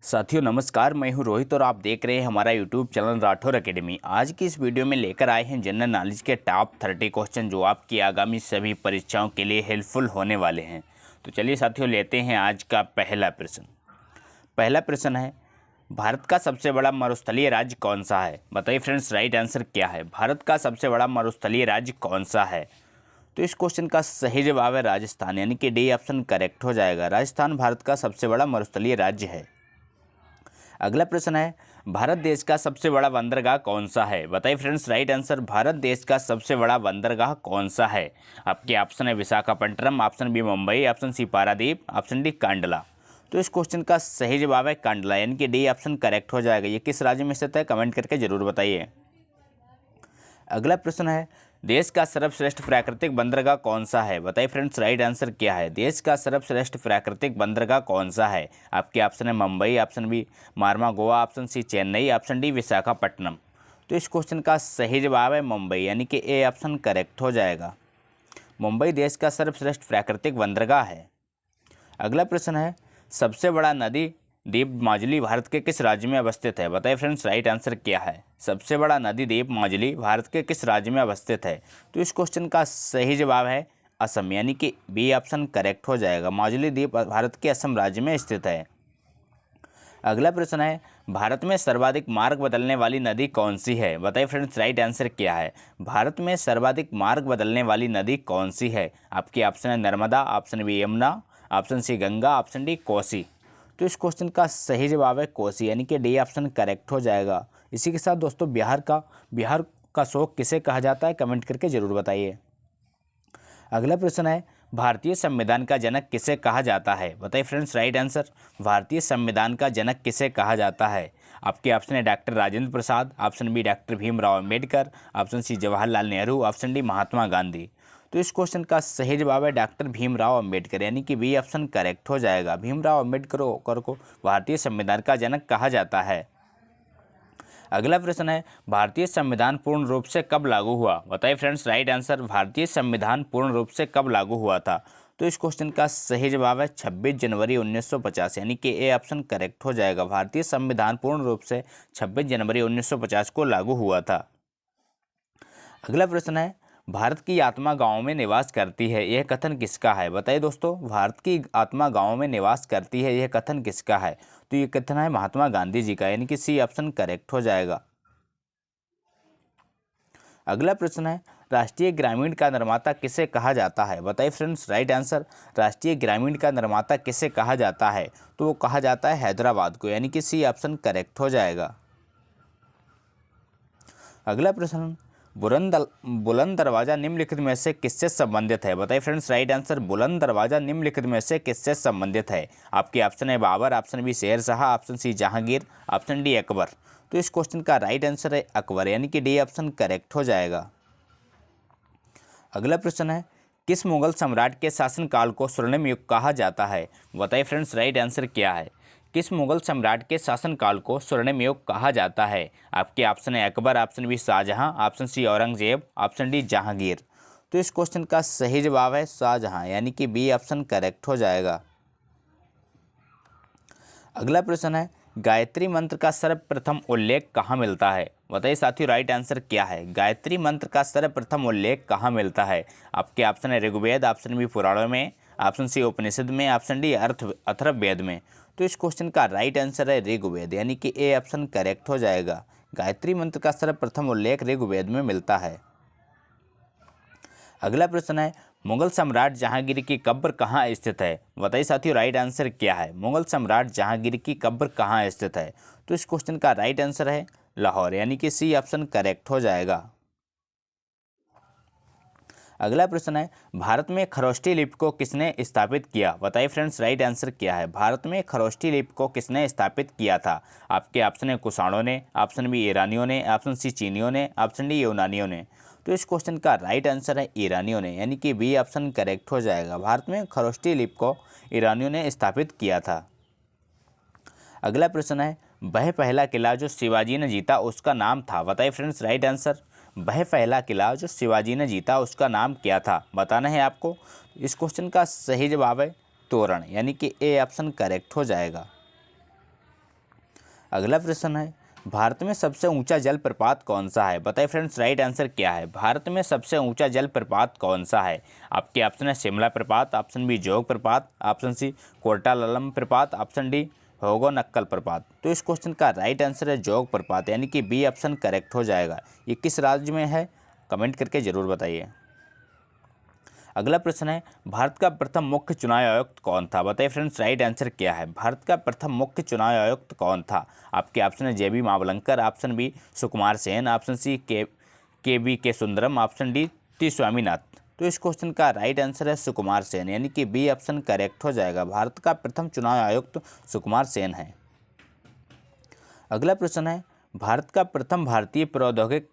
साथियों नमस्कार, मैं हूं रोहित और आप देख रहे हैं हमारा यूट्यूब चैनल राठौर एकेडमी। आज की इस वीडियो में लेकर आए हैं जनरल नॉलेज के टॉप 30 क्वेश्चन जो आपकी आगामी सभी परीक्षाओं के लिए हेल्पफुल होने वाले हैं। तो चलिए साथियों लेते हैं आज का पहला प्रश्न। पहला प्रश्न है, भारत का सबसे बड़ा मरुस्थलीय राज्य कौन सा है? बताइए फ्रेंड्स, राइट आंसर क्या है? भारत का सबसे बड़ा मरुस्थलीय राज्य कौन सा है? तो इस क्वेश्चन का सही जवाब है राजस्थान, यानी कि डी ऑप्शन करेक्ट हो जाएगा। राजस्थान भारत का सबसे बड़ा मरुस्थलीय राज्य है। अगला प्रश्न है, भारत देश का सबसे बड़ा बंदरगाह कौन सा है? बताइए फ्रेंड्स, राइट आंसर भारत देश का सबसे बड़ा बंदरगाह कौन सा है? आपके ऑप्शन है Visakhapatnam, option B Mumbai, option C Paradip, option D Kandla. तो इस क्वेश्चन का सही जवाब है कांडला, यानी कि डी ऑप्शन करेक्ट हो जाएगा। ये किस राज्य में स्थित है? कमेंट करके जरूर बताइए। अगला प्रश्न है, देश का सर्वश्रेष्ठ प्राकृतिक बंदरगाह कौन सा है? बताइए फ्रेंड्स, राइट आंसर क्या है? देश का सर्वश्रेष्ठ प्राकृतिक बंदरगाह कौन सा है? आपके ऑप्शन है Mumbai, option B Marmagao, option C Chennai, option D Visakhapatnam. तो इस क्वेश्चन का सही जवाब है मुंबई, यानी कि ए ऑप्शन करेक्ट हो जाएगा। मुंबई देश का सर्वश्रेष्ठ प्राकृतिक बंदरगाह है। अगला प्रश्न है, सबसे बड़ा नदी द्वीप माजुली भारत के किस राज्य में अवस्थित है? बताइए फ्रेंड्स, राइट आंसर क्या है? सबसे बड़ा नदी द्वीप माजुली भारत के किस राज्य में अवस्थित है? तो इस क्वेश्चन का सही जवाब है असम, यानी कि बी ऑप्शन करेक्ट हो जाएगा। माजुली द्वीप भारत के असम राज्य में स्थित है। अगला प्रश्न है, भारत में सर्वाधिक मार्ग बदलने वाली नदी कौन सी है? बताइए फ्रेंड्स, राइट आंसर क्या है? भारत में सर्वाधिक मार्ग बदलने वाली नदी कौन सी है? आपके ऑप्शन है Narmada, option B Yamuna, option C Ganga, option D Kosi. तो इस क्वेश्चन का सही जवाब है कोसी, यानी कि डी ऑप्शन करेक्ट हो जाएगा। इसी के साथ दोस्तों बिहार का शोक किसे कहा जाता है? कमेंट करके जरूर बताइए। अगला प्रश्न है, भारतीय संविधान का जनक किसे कहा जाता है? बताइए फ्रेंड्स, राइट आंसर भारतीय संविधान का जनक किसे कहा जाता है? आपके ऑप्शन है doctor Rajendra Prasad, option B doctor Bhimrao Ambedkar, option C Jawaharlal Nehru, option D Mahatma Gandhi. तो इस क्वेश्चन का सही जवाब है डॉक्टर भीमराव अम्बेडकर, यानी कि बी ऑप्शन करेक्ट हो जाएगा। भीमराव अम्बेडकर को भारतीय संविधान का जनक कहा जाता है। अगला प्रश्न है, भारतीय संविधान पूर्ण रूप से कब लागू हुआ? बताइए फ्रेंड्स, राइट आंसर भारतीय संविधान पूर्ण रूप से कब लागू हुआ था? तो इस क्वेश्चन का सही जवाब है 26 जनवरी 1950, यानी कि ए ऑप्शन करेक्ट हो जाएगा। भारतीय संविधान पूर्ण रूप से 26 जनवरी 1950 को लागू हुआ था। अगला प्रश्न है, भारत की आत्मा गाँव में निवास करती है, यह कथन किसका है? बताइए दोस्तों, भारत की आत्मा गाँव में निवास करती है, यह कथन किसका है? तो ये कथन है महात्मा गांधी जी का, यानी कि सी ऑप्शन करेक्ट हो जाएगा। अगला प्रश्न है, राष्ट्रीय ग्रामीण का निर्माता किसे कहा जाता है? बताइए फ्रेंड्स, राइट आंसर राष्ट्रीय ग्रामीण का निर्माता किसे कहा जाता है? तो वो कहा जाता है हैदराबाद को, यानी कि सी ऑप्शन करेक्ट हो जाएगा। अगला प्रश्न, बुलंद दरवाजा निम्नलिखित में से किससे संबंधित है? बताइए फ्रेंड्स, राइट आंसर बुलंद दरवाजा निम्नलिखित में से किससे संबंधित है? आपके ऑप्शन है Babar, option B Sher Shah, option C Jahangir, option D Akbar. तो इस क्वेश्चन का राइट आंसर है अकबर, यानी कि डी ऑप्शन करेक्ट हो जाएगा। अगला प्रश्न है, किस मुगल सम्राट के शासनकाल को स्वर्णिम युग कहा जाता है? बताइए फ्रेंड्स, राइट आंसर क्या है? किस मुगल सम्राट के शासनकाल को स्वर्णिम युग कहा जाता है? आपके ऑप्शन है Akbar, option B Shahjahan, option C Aurangzeb, option D Jahangir. तो इस क्वेश्चन का सही जवाब है शाहजहां, यानी कि बी ऑप्शन करेक्ट हो जाएगा। अगला प्रश्न है, गायत्री मंत्र का सर्वप्रथम उल्लेख कहाँ मिलता है? बताइए साथियों, राइट आंसर क्या है? गायत्री मंत्र का सर्वप्रथम उल्लेख कहाँ मिलता है? आपके ऑप्शन है ऋग्वेद, ऑप्शन बी पुराणों में, ऑप्शन सी उपनिषद में, ऑप्शन डी अथर्ववेद में। तो इस क्वेश्चन का राइट आंसर है ऋग्वेद, यानी कि ए ऑप्शन करेक्ट हो जाएगा। गायत्री मंत्र का सर्वप्रथम उल्लेख ऋग्वेद में मिलता है। अगला प्रश्न है, मुगल सम्राट जहांगीर की कब्र कहाँ स्थित है? बताइए साथियों, राइट आंसर क्या है? मुगल सम्राट जहांगीर की कब्र कहाँ स्थित है? तो इस क्वेश्चन का राइट आंसर है लाहौर, यानी कि सी ऑप्शन करेक्ट हो जाएगा। अगला प्रश्न है, भारत में खरोष्ठी लिपि को किसने स्थापित किया? बताइए फ्रेंड्स, राइट आंसर क्या है? भारत में खरोष्ठी लिपि को किसने स्थापित किया था? आपके ऑप्शन है कुषाणों ने, ऑप्शन बी ईरानियों ने, ऑप्शन सी चीनियों ने, ऑप्शन डी यूनानियों ने। तो इस क्वेश्चन का राइट आंसर है ईरानियों ने, यानी कि बी ऑप्शन करेक्ट हो जाएगा। भारत में खरोष्ठी लिपि को ईरानियों ने स्थापित किया था। अगला प्रश्न है, वह पहला किला जो शिवाजी ने जीता उसका नाम था? बताइए फ्रेंड्स, राइट आंसर वह पहला किला जो शिवाजी ने जीता उसका नाम क्या था? बताना है आपको। इस क्वेश्चन का सही जवाब है तोरण, यानी कि ए ऑप्शन करेक्ट हो जाएगा। अगला प्रश्न है, भारत में सबसे ऊंचा जलप्रपात कौन सा है? बताइए फ्रेंड्स, राइट आंसर क्या है? भारत में सबसे ऊंचा जलप्रपात कौन सा है? आपके ऑप्शन है शिमला प्रपात, ऑप्शन बी जोग प्रपात, ऑप्शन सी कोटालम प्रपात, ऑप्शन डी होगोनक्कल प्रपात। तो इस क्वेश्चन का राइट आंसर है जोग प्रपात, यानी कि बी ऑप्शन करेक्ट हो जाएगा। ये किस राज्य में है? कमेंट करके जरूर बताइए। अगला प्रश्न है, भारत का प्रथम मुख्य चुनाव आयुक्त कौन था? बताइए फ्रेंड्स, राइट आंसर क्या है? भारत का प्रथम मुख्य चुनाव आयुक्त कौन था? आपके ऑप्शन है J B Mavalankar, option B Sukumar Sen, option C K Sundaram, option D T Swaminathan. तो इस क्वेश्चन का राइट आंसर है सुकुमार सेन, यानी कि बी ऑप्शन करेक्ट हो जाएगा। भारत का प्रथम चुनाव आयुक्त सुकुमार सेन है। अगला प्रश्न है, भारत का प्रथम भारतीय प्रौद्योगिक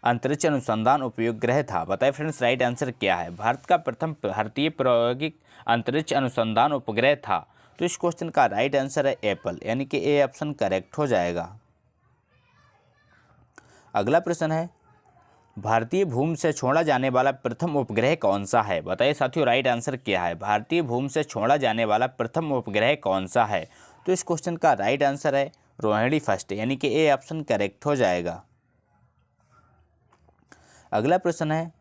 अंतरिक्ष अनुसंधान उपग्रह था? बताइए फ्रेंड्स, राइट आंसर क्या है? भारत का प्रथम भारतीय प्रौद्योगिक अंतरिक्ष अनुसंधान उपग्रह था। तो इस क्वेश्चन का राइट आंसर है एप्पल, यानी कि ए ऑप्शन करेक्ट हो जाएगा। अगला प्रश्न है, भारतीय भूमि से छोड़ा जाने वाला प्रथम उपग्रह कौन सा है? बताइए साथियों, राइट आंसर क्या है? भारतीय भूमि से छोड़ा जाने वाला प्रथम उपग्रह कौन सा है? तो इस क्वेश्चन का राइट आंसर है रोहिणी फर्स्ट, यानी कि ए ऑप्शन करेक्ट हो जाएगा। अगला प्रश्न है,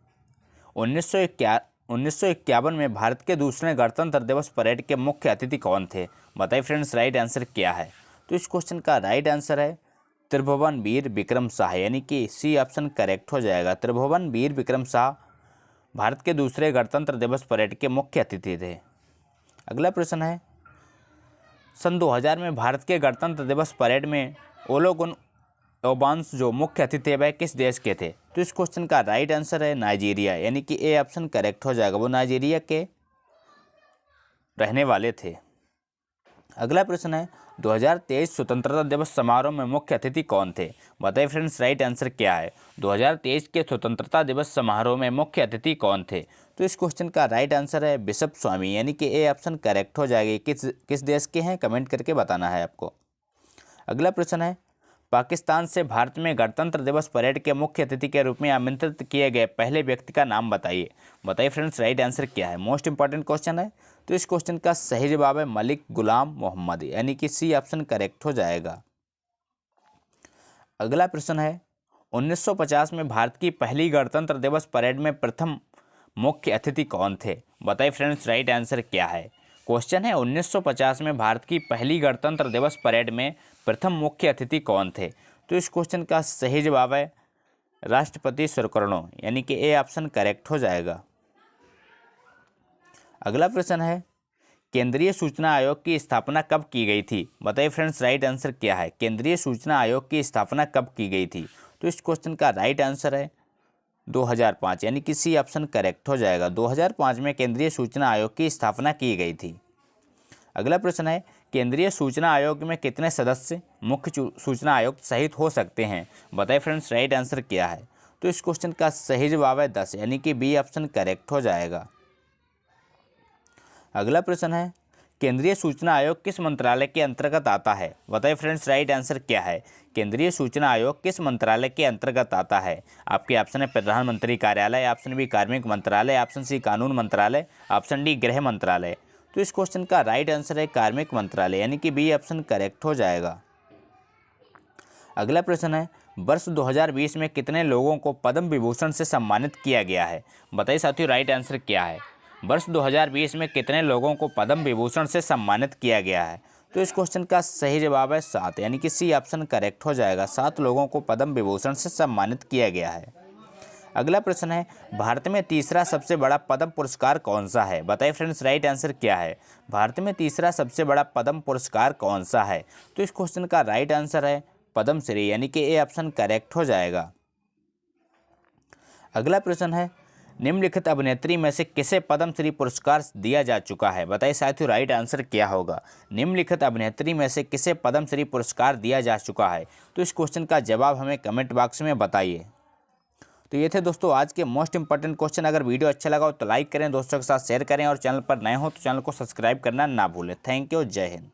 1951 में भारत के दूसरे गणतंत्र दिवस परेड के मुख्य अतिथि कौन थे? बताइए फ्रेंड्स, राइट आंसर क्या है? तो इस क्वेश्चन का राइट आंसर है त्रिभुवन वीर विक्रम शाह, यानी कि सी ऑप्शन करेक्ट हो जाएगा। त्रिभुवन वीर विक्रम शाह भारत के दूसरे गणतंत्र दिवस परेड के मुख्य अतिथि थे। अगला प्रश्न है, सन 2000 में भारत के गणतंत्र दिवस परेड में ओलोगुन ओबांस जो मुख्य अतिथि वह किस देश के थे? तो इस क्वेश्चन का राइट आंसर है नाइजीरिया, यानी कि ए ऑप्शन करेक्ट हो जाएगा। वो नाइजीरिया के रहने वाले थे। अगला प्रश्न है, 2023 स्वतंत्रता दिवस समारोह में मुख्य अतिथि कौन थे? बताइए फ्रेंड्स, राइट आंसर क्या है? 2023 के स्वतंत्रता दिवस समारोह में मुख्य अतिथि कौन थे? तो इस क्वेश्चन का राइट आंसर है बिशप स्वामी, यानी कि ए ऑप्शन करेक्ट हो जाएगी। किस देश के हैं? कमेंट करके बताना है आपको। अगला प्रश्न है, पाकिस्तान से भारत में गणतंत्र दिवस परेड के मुख्य अतिथि के रूप में आमंत्रित किए गए पहले व्यक्ति का नाम बताइए। बताइए फ्रेंड्स, राइट आंसर क्या है? मोस्ट इंपॉर्टेंट क्वेश्चन है। तो इस क्वेश्चन का सही जवाब है मलिक गुलाम मोहम्मद, यानी कि सी ऑप्शन करेक्ट हो जाएगा। अगला प्रश्न है, 1950 में भारत की पहली गणतंत्र दिवस परेड में प्रथम मुख्य अतिथि कौन थे? बताइए फ्रेंड्स, राइट आंसर क्या है? क्वेश्चन है, 1950 में भारत की पहली गणतंत्र दिवस परेड में प्रथम मुख्य अतिथि कौन थे? तो इस क्वेश्चन का सही जवाब है राष्ट्रपति सुरकर्णो, यानी कि ए ऑप्शन करेक्ट हो जाएगा। अगला प्रश्न है, केंद्रीय सूचना आयोग की स्थापना कब की गई थी? बताइए फ्रेंड्स, राइट आंसर क्या है? केंद्रीय सूचना आयोग की स्थापना कब की गई थी? तो इस क्वेश्चन का राइट आंसर है 2005, यानी कि सी ऑप्शन करेक्ट हो जाएगा। 2005 में केंद्रीय सूचना आयोग की स्थापना की गई थी। अगला प्रश्न है, केंद्रीय सूचना आयोग में कितने सदस्य मुख्य सूचना आयुक्त सहित हो सकते हैं? बताइए फ्रेंड्स, राइट आंसर क्या है? तो इस क्वेश्चन का सही जवाब है 10, यानी कि बी ऑप्शन करेक्ट हो जाएगा। अगला प्रश्न है, केंद्रीय सूचना आयोग किस मंत्रालय के अंतर्गत आता है? बताइए फ्रेंड्स, राइट आंसर क्या है? केंद्रीय सूचना आयोग किस मंत्रालय के अंतर्गत आता है? आपके ऑप्शन है प्रधानमंत्री कार्यालय, ऑप्शन बी कार्मिक मंत्रालय, ऑप्शन सी कानून मंत्रालय, ऑप्शन डी गृह मंत्रालय। तो इस क्वेश्चन का राइट आंसर है कार्मिक मंत्रालय, यानी कि बी ऑप्शन करेक्ट हो जाएगा। अगला प्रश्न है, वर्ष 2020 में कितने लोगों को पद्म विभूषण से सम्मानित किया गया है? बताइए साथियों, राइट आंसर क्या है? वर्ष 2020 में कितने लोगों को पद्म विभूषण से सम्मानित किया गया है? तो इस क्वेश्चन का सही जवाब है 7, यानी कि सी ऑप्शन करेक्ट हो जाएगा। 7 लोगों को पद्म विभूषण से सम्मानित किया गया है। अगला प्रश्न है, भारत में तीसरा सबसे बड़ा पद्म पुरस्कार कौन सा है? बताइए फ्रेंड्स, राइट आंसर क्या है? भारत में तीसरा सबसे बड़ा पद्म पुरस्कार कौन सा है? तो इस क्वेश्चन का राइट आंसर है पद्मश्री, यानी कि ए ऑप्शन करेक्ट हो जाएगा। अगला प्रश्न है, निम्नलिखित अभिनेत्री में से किसे पद्मश्री पुरस्कार दिया जा चुका है? बताइए साथियों, राइट आंसर क्या होगा? निम्नलिखित अभिनेत्री में से किसे पद्मश्री पुरस्कार दिया जा चुका है? तो इस क्वेश्चन का जवाब हमें कमेंट बॉक्स में बताइए। तो ये थे दोस्तों आज के मोस्ट इंपॉर्टेंट क्वेश्चन। अगर वीडियो अच्छा लगा हो तो लाइक करें, दोस्तों के साथ शेयर करें और चैनल पर नए हो तो चैनल को सब्सक्राइब करना ना भूलें। थैंक यू, जय हिंद।